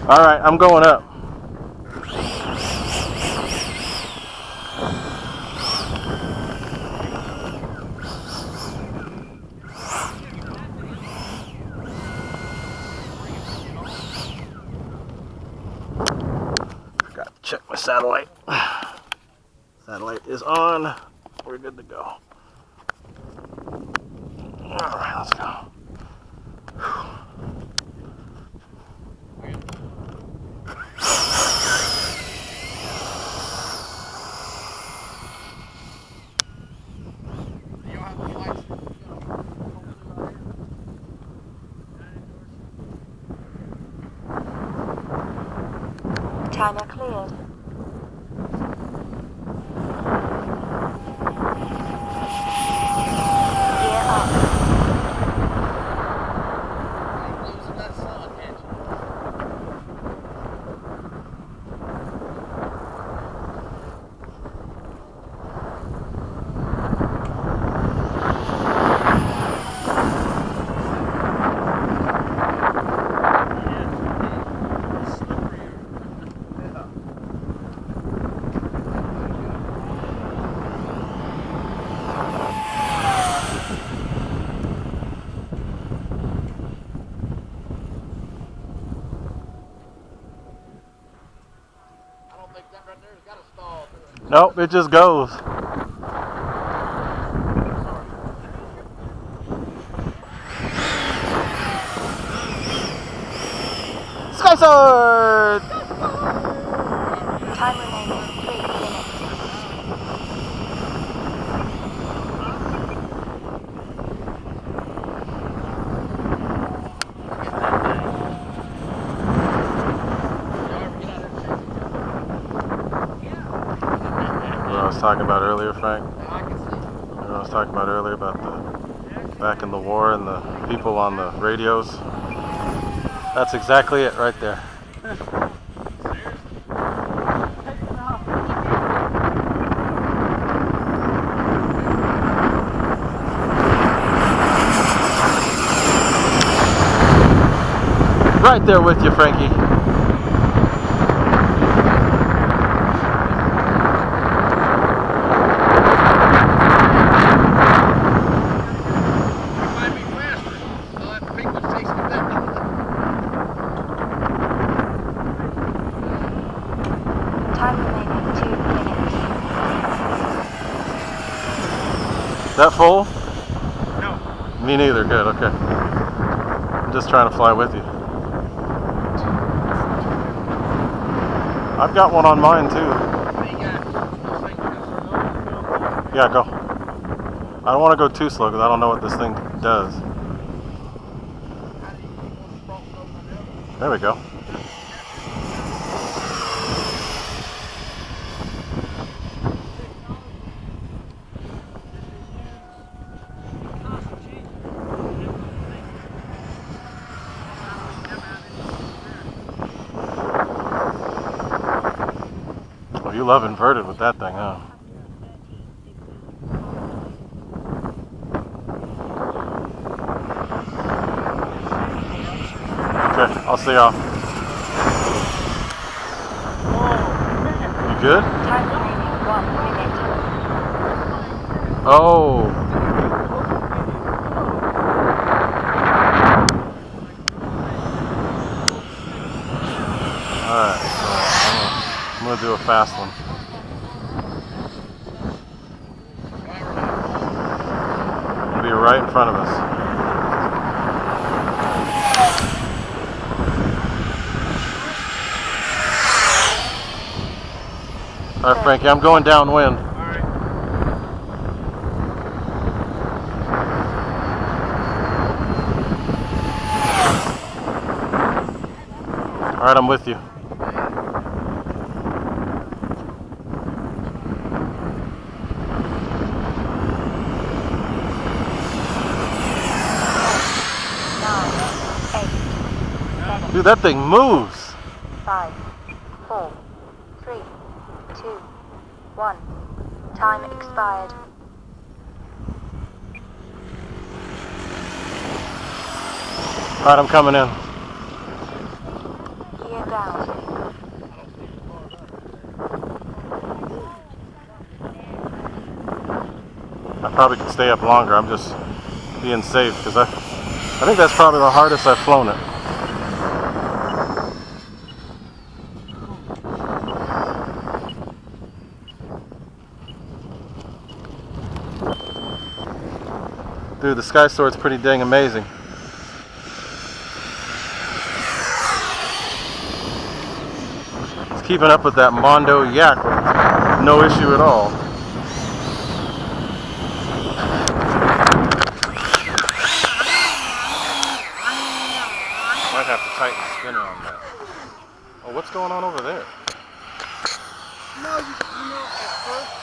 Alright, I'm going up. Forgot to check my satellite. Satellite is on. We're good to go. Alright, let's go. Timer cleared. Gear up. Losing that sun, can't you? Nope, it just goes. Skysword! Time remaining 3 minutes. What I was talking about earlier, Frank? What I was talking about earlier about the back in the war and the people on the radios. That's exactly it right there. Right there with you, Frankie. Time remaining 2 minutes. Is that full? No. Me neither. Good, okay. I'm just trying to fly with you. I've got one on mine too. Yeah, go. I don't want to go too slow because I don't know what this thing does. There we go. Well, you love inverted with that thing, huh? Okay, I'll see y'all. You good? Time remaining 1 minute. Oh. Alright, so I'm gonna do a fast one. It'll be right in front of us. Alright, Frankie, I'm going downwind. Alright, I'm with you. Dude, that thing moves. 5, 4, 3, 2, 1. Time expired. Alright, I'm coming in. Gear down. I probably could stay up longer. I'm just being safe because I think that's probably the hardest I've flown it. Dude, the Skysword's pretty dang amazing. It's keeping up with that Mondo Yak with no issue at all. Might have to tighten the spinner on that. Oh, what's going on over there? No, at first